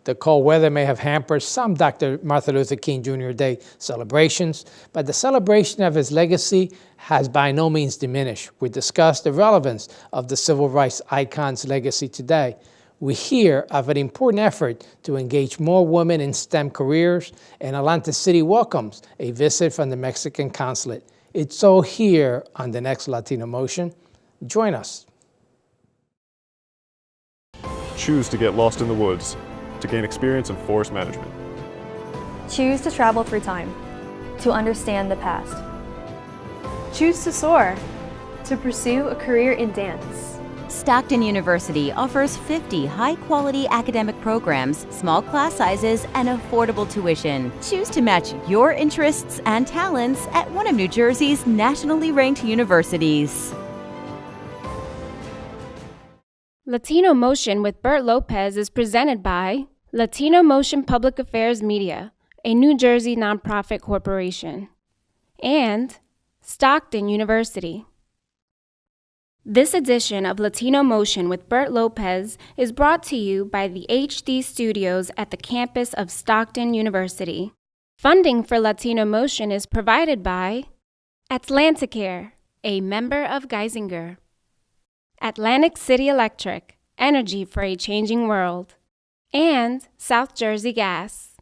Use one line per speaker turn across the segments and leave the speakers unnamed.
The cold weather may have hampered some Dr. Martin Luther King Jr. Day celebrations, but the celebration of his legacy has by no means diminished. We discuss the relevance of the civil rights icon's legacy today. We hear of an important effort to engage more women in STEM careers, and Atlantic City welcomes a visit from the Mexican consulate. It's all here on the next Latino Motion. Join us.
Choose to get lost in the woods to gain experience in forest management.
Choose to travel through time to understand the past.
Choose to soar to pursue a career in dance.
Stockton University offers 50 high-quality academic programs, small class sizes, and affordable tuition. Choose to match your interests and talents at one of New Jersey's nationally ranked universities.
Latino Motion with Bert Lopez is presented by Latino Motion Public Affairs Media, a New Jersey nonprofit corporation, and Stockton University. This edition of Latino Motion with Bert Lopez is brought to you by the HD Studios at the campus of Stockton University. Funding for Latino Motion is provided by Atlanticare, a member of Geisinger. Atlantic City Electric, energy for a changing world, and South Jersey Gas.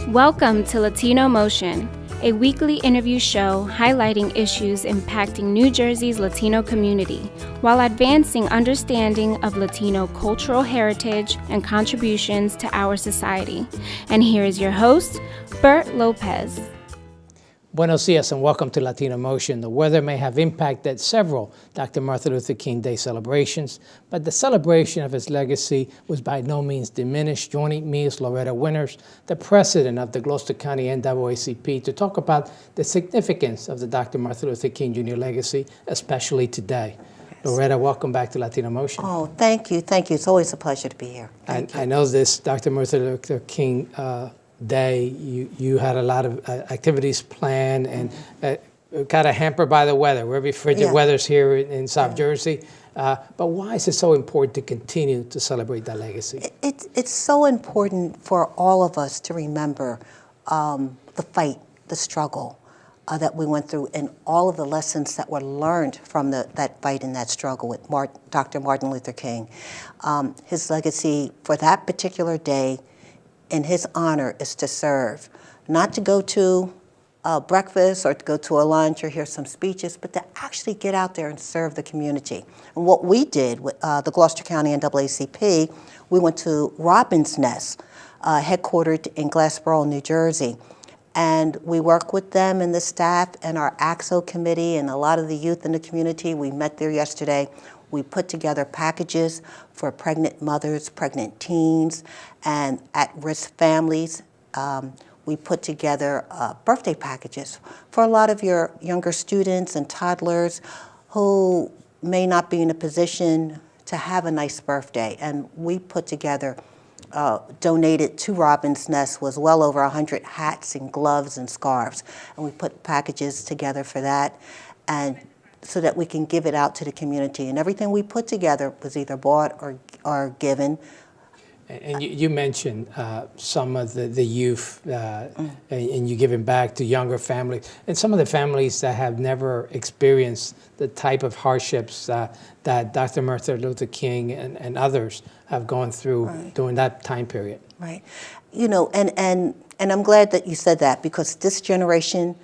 Welcome to Latino Motion, a weekly interview show highlighting issues impacting New Jersey's Latino community while advancing understanding of Latino cultural heritage and contributions to our society. And here is your host, Bert Lopez.
Buenos dias and welcome to Latino Motion. The weather may have impacted several Dr. Martin Luther King Day celebrations, but the celebration of his legacy was by no means diminished. Joining me is Loretta Winters, the president of the Gloucester County NAACP, to talk about the significance of the Dr. Martin Luther King Jr. legacy, especially today. Yes. Loretta, welcome back to Latino Motion.
Oh, thank you. Thank you. It's always a pleasure to be here.
I know this Dr. Martin Luther King Day, you had a lot of activities planned and kind of hampered by the weather. Very frigid weather's here in South Jersey. But why is it so important to continue to celebrate that legacy?
It's so important for all of us to remember the fight, the struggle that we went through, and all of the lessons that were learned from that fight and that struggle with Dr. Martin Luther King. His legacy for that particular day in his honor is to serve, not to go to breakfast or to go to a lunch or hear some speeches, but to actually get out there and serve the community. And what we did with the Gloucester County NAACP, we went to Robin's Nest, headquartered in Gloucester, New Jersey. And we work with them and the staff and our AXO committee and a lot of the youth in the community. We met there yesterday. We put together packages for pregnant mothers, pregnant teens, and at-risk families. We put together birthday packages for a lot of your younger students and toddlers who may not be in a position to have a nice birthday. And we put together, donated to Robin's Nest was well over 100 hats and gloves and scarves. And we put packages together for that, and so that we can give it out to the community. And everything we put together was either bought or given.
And you mentioned some of the youth, and you giving back to younger families, and some of the families that have never experienced the type of hardships that Dr. Martin Luther King and others have gone through during that time period.
Right. You know, and I'm glad that you said that, because this generation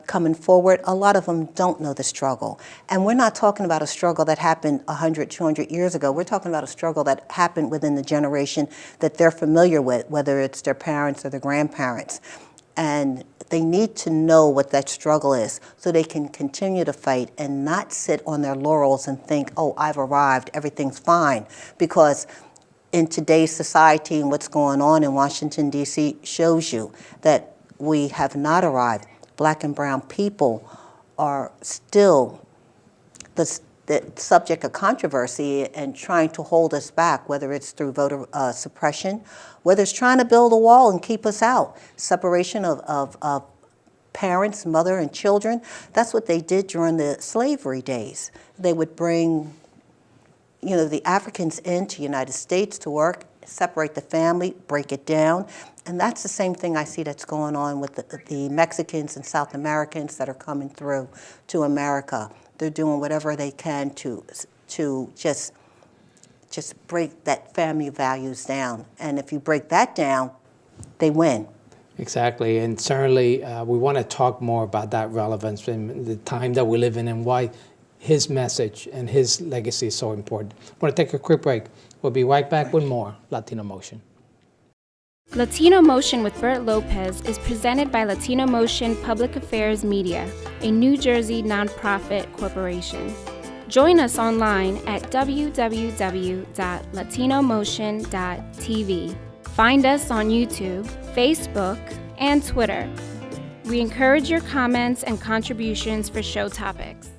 coming forward, a lot of them don't know the struggle. And we're not talking about a struggle that happened 100, 200 years ago. We're talking about a struggle that happened within the generation that they're familiar with, whether it's their parents or their grandparents. And they need to know what that struggle is so they can continue to fight and not sit on their laurels and think, oh, I've arrived, everything's fine. Because in today's society and what's going on in Washington, D.C. shows you that we have not arrived. Black and brown people are still the subject of controversy and trying to hold us back, whether it's through voter suppression, whether it's trying to build a wall and keep us out, separation of parents, mother, and children. That's what they did during the slavery days. They would bring the Africans into United States to work, separate the family, break it down. And that's the same thing I see that's going on with the Mexicans and South Americans that are coming through to America. They're doing whatever they can to just break that family values down. And if you break that down, they win.
Exactly, and certainly we want to talk more about that relevance in the time that we live in and why his message and his legacy is so important. I want to take a quick break. We'll be right back with more Latino Motion.
Latino Motion with Bert Lopez is presented by Latino Motion Public Affairs Media, a New Jersey nonprofit corporation. Join us online at www.latinomotion.tv. Find us on YouTube, Facebook, and Twitter. We encourage your comments and contributions for show topics.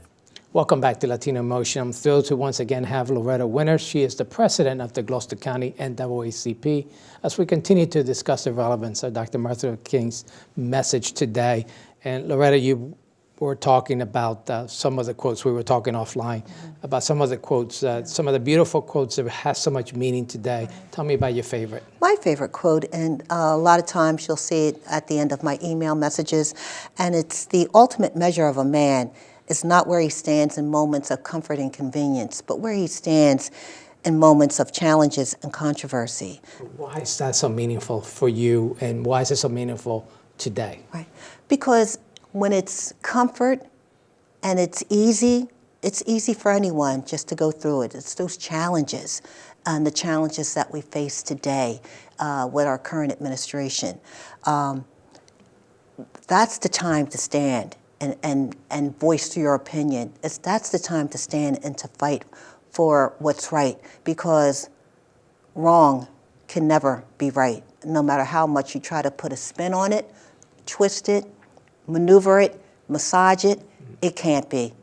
Welcome back to Latino Motion. I'm thrilled to once again have Loretta Winter. She is the president of the Gloucester County NAACP as we continue to discuss the relevance of Dr. Martin Luther King's message today. And Loretta, you were talking about some of the quotes. We were talking offline about some of the quotes, some of the beautiful quotes that have so much meaning today. Tell me about your favorite.
My favorite quote, and a lot of times you'll see it at the end of my email messages, and it's the ultimate measure of a man is not where he stands in moments of comfort and convenience, but where he stands in moments of challenges and controversy.
Why is that so meaningful for you, and why is it so meaningful today?
Right, because when it's comfort and it's easy for anyone just to go through it. It's those challenges and the challenges that we face today with our current administration. That's the time to stand and voice your opinion. That's the time to stand and to fight for what's right, because wrong can never be right, no matter how much you try to put a spin on it, twist it, maneuver it, massage it, it can't be.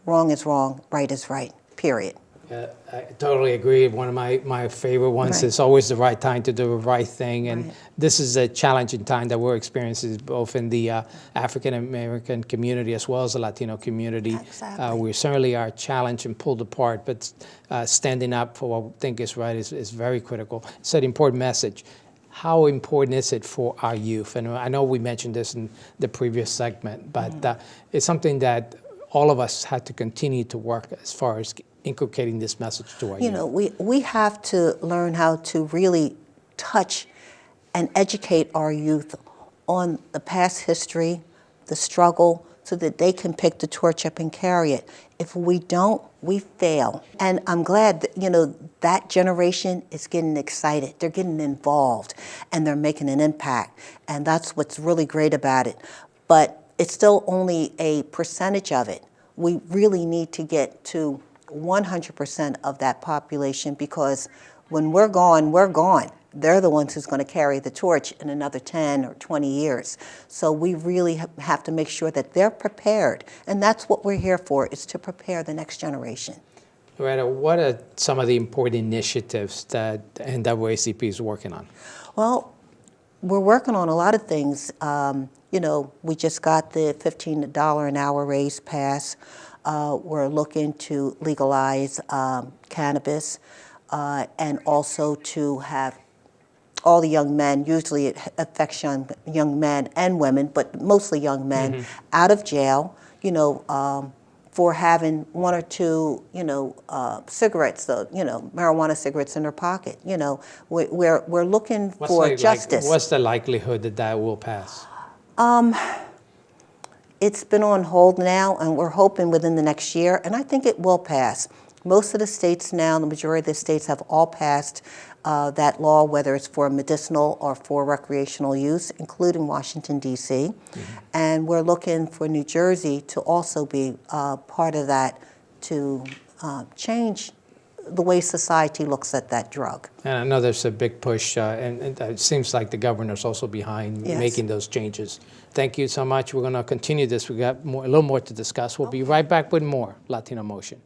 Wrong is wrong, right is right, period.
I totally agree. One of my favorite ones is always the right time to do the right thing. And this is a challenging time that we're experiencing both in the African American community as well as the Latino community.
Exactly.
We certainly are challenged and pulled apart, but standing up for what we think is right is very critical. It's an important message. How important is it for our youth? And I know we mentioned this in the previous segment, but it's something that all of us had to continue to work as far as inculcating this message to our youth.
We have to learn how to really touch and educate our youth on the past history, the struggle, so that they can pick the torch up and carry it. If we don't, we fail. And I'm glad that, that generation is getting excited. They're getting involved, and they're making an impact. And that's what's really great about it. But it's still only a percentage of it. We really need to get to 100% of that population, because when we're gone, we're gone. They're the ones who's going to carry the torch in another 10 or 20 years. So we really have to make sure that they're prepared. And that's what we're here for, is to prepare the next generation.
Loretta, what are some of the important initiatives that NAACP is working on?
Well, we're working on a lot of things. We just got the $15 an hour raise passed. We're looking to legalize cannabis and also to have all the young men, usually it affects young men and women, but mostly young men, out of jail, for having one or two, cigarettes, marijuana cigarettes in their pocket. We're looking for justice.
What's the likelihood that will pass?
It's been on hold now, and we're hoping within the next year, and I think it will pass. Most of the states now, the majority of the states have all passed that law, whether it's for medicinal or for recreational use, including Washington, D.C. And we're looking for New Jersey to also be part of that, to change the way society looks at that drug.
And I know there's a big push, and it seems like the governor's also behind making those changes. Thank you so much. We're going to continue this. We got a little more to discuss. We'll be right back with more Latino Motion.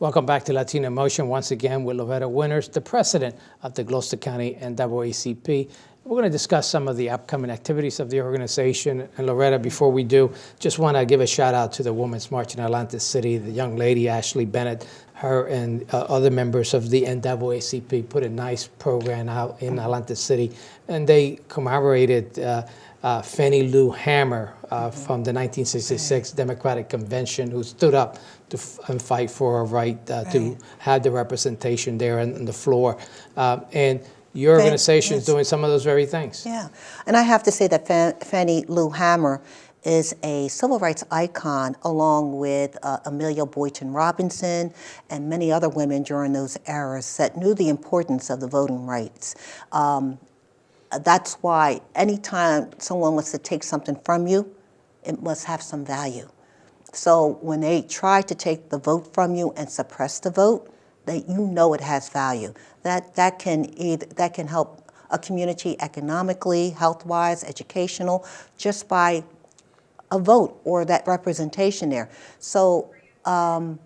Welcome back to Latino Motion, once again with Loretta Winters, the president of the Gloucester County NAACP. We're going to discuss some of the upcoming activities of the organization. And Loretta, before we do, just want to give a shout out to the Women's March in Atlantic City. The young lady, Ashley Bennett, her and other members of the NAACP put a nice program out in Atlantic City. And they commemorated Fannie Lou Hamer from the 1966 Democratic Convention, who stood up and fight for a right to have the representation there on the floor. And your organization is doing some of those very things.
Yeah, and I have to say that Fannie Lou Hamer is a civil rights icon, along with Amelia Boynton Robinson and many other women during those eras that knew the importance of the voting rights. That's why anytime someone wants to take something from you, it must have some value. So when they try to take the vote from you and suppress the vote, you know it has value. That can help a community economically, health-wise, educational, just by a vote or that representation there. So got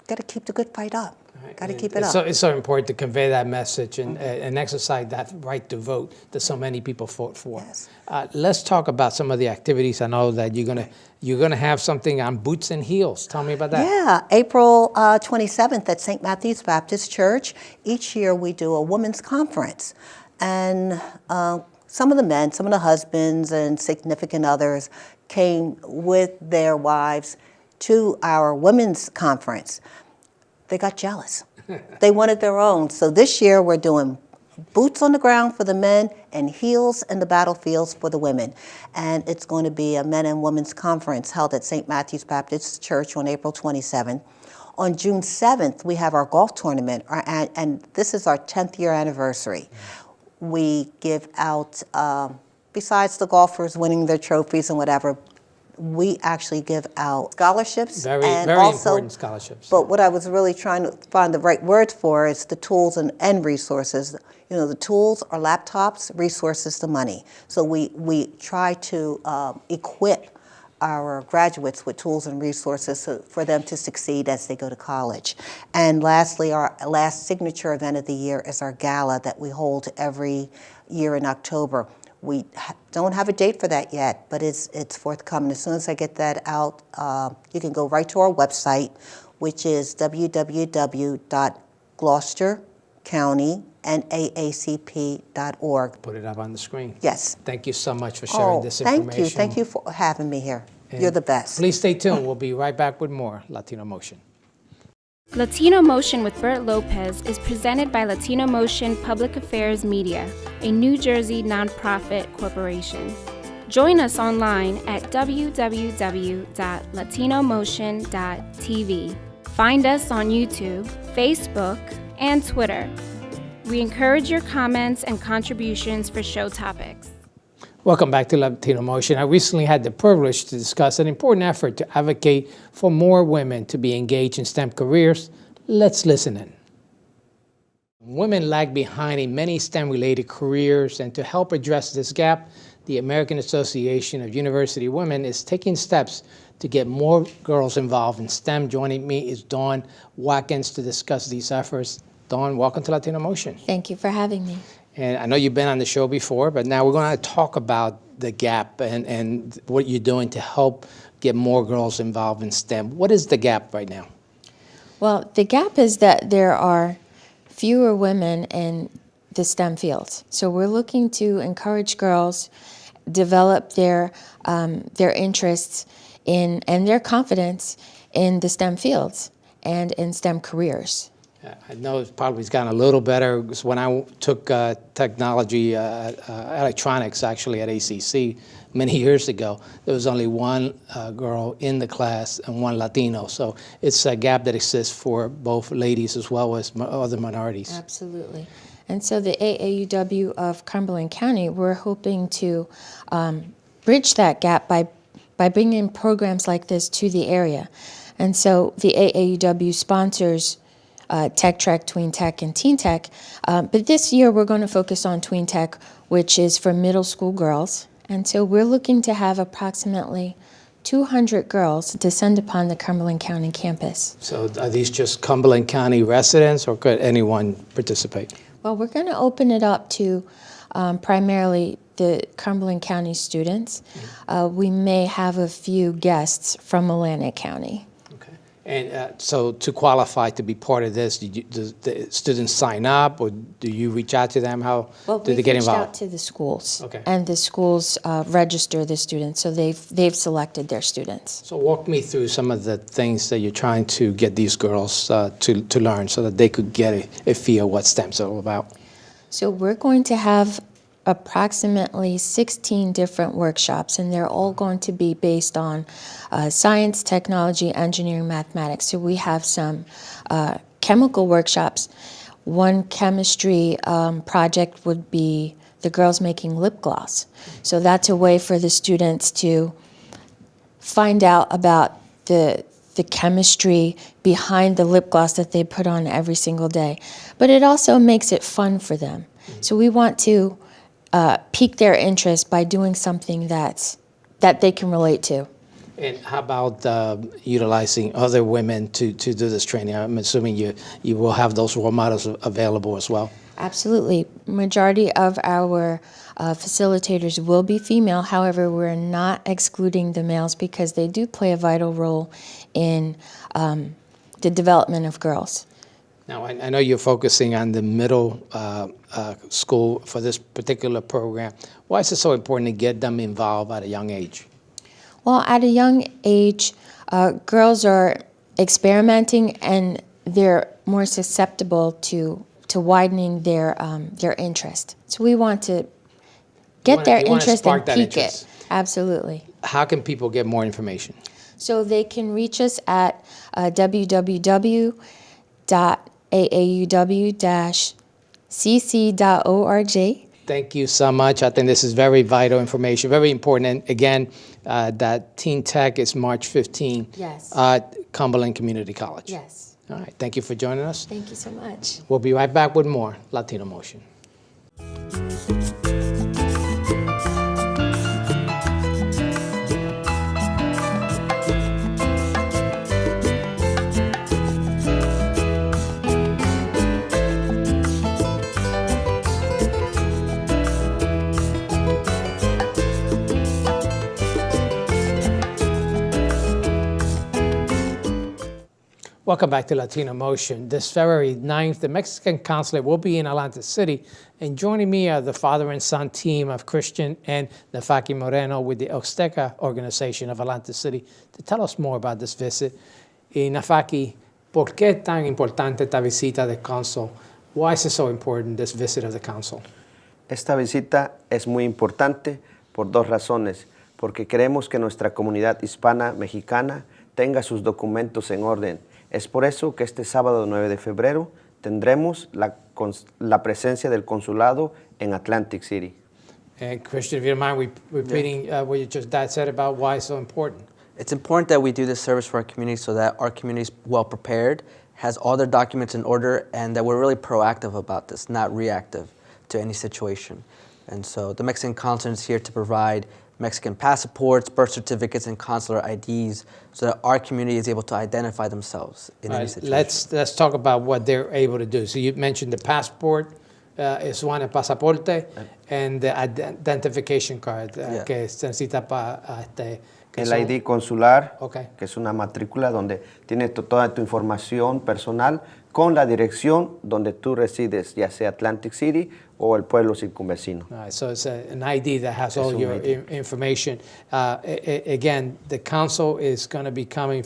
to keep the good fight up. Got to keep it up.
So it's so important to convey that message and exercise that right to vote that so many people fought for.
Yes.
Let's talk about some of the activities. I know that you're gonna have something on Boots and Heels. Tell me about that.
Yeah, April 27th at St. Matthew's Baptist Church. Each year we do a women's conference, and some of the men, some of the husbands and significant others came with their wives to our women's conference. They got jealous. They wanted their own. So this year we're doing boots on the ground for the men and heels in the battlefields for the women. And it's going to be a men and women's conference held at St. Matthew's Baptist Church on April 27th. On June 7th, we have our golf tournament, and this is our 10th year anniversary. We give out, besides the golfers winning their trophies and whatever, we actually give out scholarships.
Very
also,
important scholarships.
But what I was really trying to find the right word for is the tools and resources. You know, the tools are laptops, resources the money. So we try to equip our graduates with tools and resources for them to succeed as they go to college. And lastly, our last signature event of the year is our gala that we hold every year in October. We don't have a date for that yet, but it's forthcoming. As soon as I get that out, you can go right to our website, which is www.gloucestercountynaacp.org.
Put it up on the screen.
Yes.
Thank you so much for sharing this information.
Thank you for having me here. You're the best.
Please stay tuned. We'll be right back with more Latino Motion.
Latino Motion with Bert Lopez is presented by Latino Motion Public Affairs Media, a New Jersey nonprofit corporation. Join us online at www.latinomotion.tv. Find us on YouTube, Facebook, and Twitter. We encourage your comments and contributions for show topics.
Welcome back to Latino Motion. I recently had the privilege to discuss an important effort to advocate for more women to be engaged in STEM careers. Let's listen in. Women lag behind in many STEM-related careers, and to help address this gap, the American Association of University Women is taking steps to get more girls involved in STEM. Joining me is Dawn Watkins to discuss these efforts. Dawn, welcome to Latino Motion.
Thank you for having me.
And I know you've been on the show before, but now we're going to talk about the gap and what you're doing to help get more girls involved in STEM. What is the gap right now?
Well, the gap is that there are fewer women in the STEM fields. So we're looking to encourage girls, develop their interests in and their confidence in the STEM fields and in STEM careers.
I know it's probably gotten a little better. When I took technology, electronics actually at ACC many years ago, there was only one girl in the class and one Latino. So it's a gap that exists for both ladies as well as other minorities.
Absolutely. And so the AAUW of Cumberland County, we're hoping to bridge that gap by bringing programs like this to the area. And so the AAUW sponsors Tech Trek, Tween Tech, and Teen Tech. But this year we're going to focus on Tween Tech, which is for middle school girls. And so we're looking to have approximately 200 girls descend upon the Cumberland County campus.
So are these just Cumberland County residents, or could anyone participate?
Well, we're going to open it up to primarily the Cumberland County students. We may have a few guests from Atlantic County.
Okay. And so to qualify to be part of this, do the students sign up, or do you reach out to them? How do they get
We've reached
involved?
out to the schools,
Okay.
and the schools register the students, so they've selected their students.
So walk me through some of the things that you're trying to get these girls to learn so that they could get a feel what STEM's all about.
So we're going to have approximately 16 different workshops, and they're all going to be based on science, technology, engineering, mathematics. So we have some chemical workshops. One chemistry project would be the girls making lip gloss. So that's a way for the students to find out about the chemistry behind the lip gloss that they put on every single day. But it also makes it fun for them. So we want to pique their interest by doing something that they can relate to.
And how about utilizing other women to do this training? I'm assuming you will have those role models available as well.
Absolutely. Majority of our facilitators will be female. However, we're not excluding the males because they do play a vital role in the development of girls.
Now, I know you're focusing on the middle school for this particular program. Why is it so important to get them involved at a young age?
Well, at a young age, girls are experimenting and they're more susceptible to widening their interest. So we want to get their interest and pique it. Absolutely.
How can people get more information?
So they can reach us at www.aauw-cc.org.
Thank you so much. I think this is very vital information, very important. And again, that Teen Tech is March 15
Yes.
at Cumberland Community College.
Yes.
All right. Thank you for joining us.
Thank you so much.
We'll be right back with more Latino Motion. Welcome back to Latino Motion. This February 9th, the Mexican consulate will be in Atlantic City, and joining me are the father and son team of Christian and Nafaki Moreno with the Azteca Organizacion of Atlantic City to tell us more about this visit. Y Nafaki, ¿por qué tan importante esta visita del consul? Why is it so important, this visit of the consul?
Esta visita es muy importante por dos razones, porque queremos que nuestra comunidad hispana mexicana tenga sus documentos en orden. Es por eso que este sábado 9 de febrero tendremos la presencia del consulado en Atlantic City.
And Christian, if you don't mind repeating what you just dad said about why it's so important.
It's important that we do this service for our community so that our community is well prepared, has all their documents in order, and that we're really proactive about this, not reactive to any situation. And so the Mexican consulate is here to provide Mexican passports, birth certificates, and consular IDs so that our community is able to identify themselves in any situation.
Let's talk about what they're able to do. So you mentioned the passport, es one, el pasaporte, and the identification card que se necesita para
el ID consular,
okay,
que es una matrícula donde tiene toda tu información personal con la dirección donde tú resides, ya sea Atlantic City o el pueblo circunvecino.
All right, so it's an ID that has all your information. Again, the council is going to be coming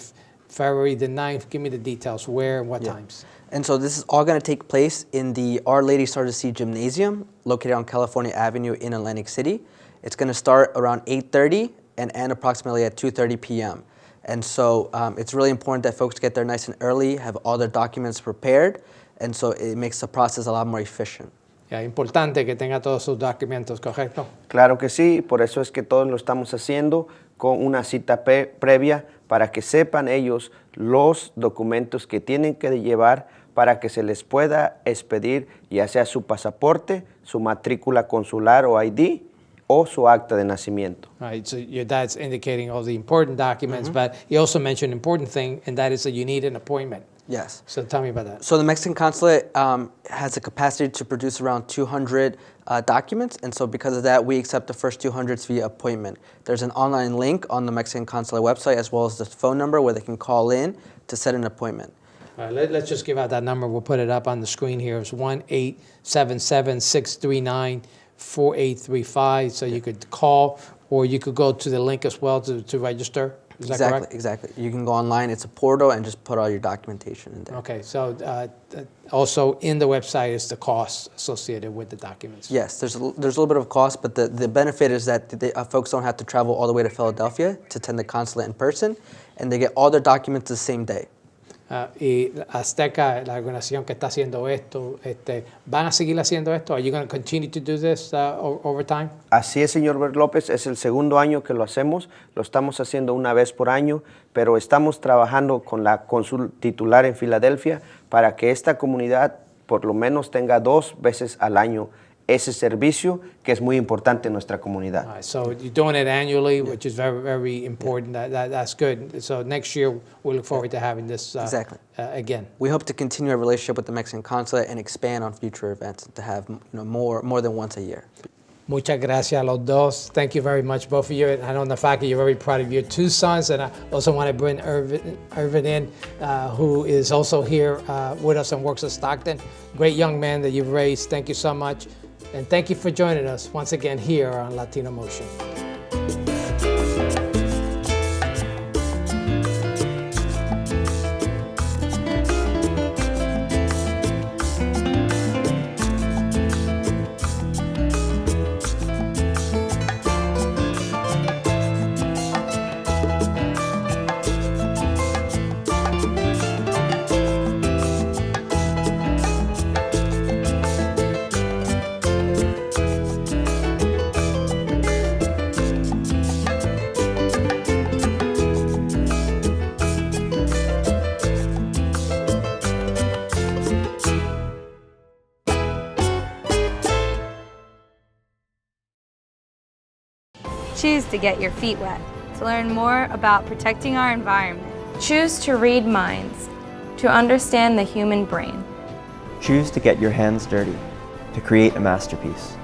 February the 9th. Give me the details, where and what times.
And so this is all going to take place in the Our Lady Star to Sea Gymnasium located on California Avenue in Atlantic City. It's going to start around 8:30 and end approximately at 2:30 p.m. And so it's really important that folks get there nice and early, have all their documents prepared, and so it makes the process a lot more efficient.
Yeah, importante que tenga todos sus documentos, ¿correcto?
Claro que sí, por eso es que todos lo estamos haciendo con una cita previa para que sepan ellos los documentos que tienen que llevar para que se les pueda expedir ya sea su pasaporte, su matrícula consular o ID o su acta de nacimiento.
Right, so your dad's indicating all the important documents, but he also mentioned an important thing, and that is that you need an appointment.
Yes.
So tell me about that.
So the Mexican consulate has a capacity to produce around 200 documents, and so because of that, we accept the first 200 via appointment. There's an online link on the Mexican consulate website as well as the phone number where they can call in to set an appointment.
All right, let's just give out that number. We'll put it up on the screen here. It's 1-877-639-4835. So you could call, or you could go to the link as well to register. Is that correct?
Exactly. You can go online. It's a portal and just put all your documentation in there.
Okay, so also in the website is the cost associated with the documents.
Yes, there's a little bit of cost, but the benefit is that folks don't have to travel all the way to Philadelphia to attend the consulate in person, and they get all their documents the same day.
Y Azteca, la organización que está haciendo esto, ¿van a seguir haciendo esto? Are you going to continue to do this over time?
Así es, señor Bert López, es el segundo año que lo hacemos, lo estamos haciendo una vez por año, pero estamos trabajando con la cónsul titular en Filadelfia para que esta comunidad por lo menos tenga 2 veces al año ese servicio que es muy importante en nuestra comunidad.
All right, so you're doing it annually, which is very, very important. That's good. So next year, we look forward to having this again.
We hope to continue our relationship with the Mexican consulate and expand on future events to have more than once a year.
Muchas gracias a los dos. Thank you very much, both of you. And I know the fact that you're very proud of your 2 sons. And I also want to bring Irvin in, who is also here with us and works at Stockton. Great young man that you've raised. Thank you so much. And thank you for joining us once again here on Latino Motion.
Choose to get your feet wet, to learn more about protecting our environment.
Choose to read minds, to understand the human brain.
Choose to get your hands dirty, to create a masterpiece.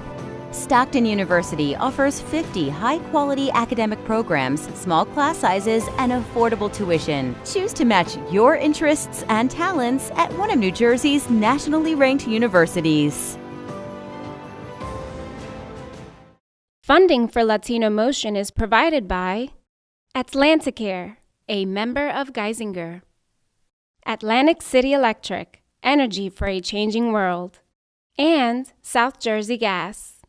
Stockton University offers 50 high-quality academic programs, small class sizes, and affordable tuition. Choose to match your interests and talents at one of New Jersey's nationally ranked universities.
Funding for Latino Motion is provided by Atlanticare, a member of Geisinger. Atlantic City Electric, energy for a changing world. And South Jersey Gas.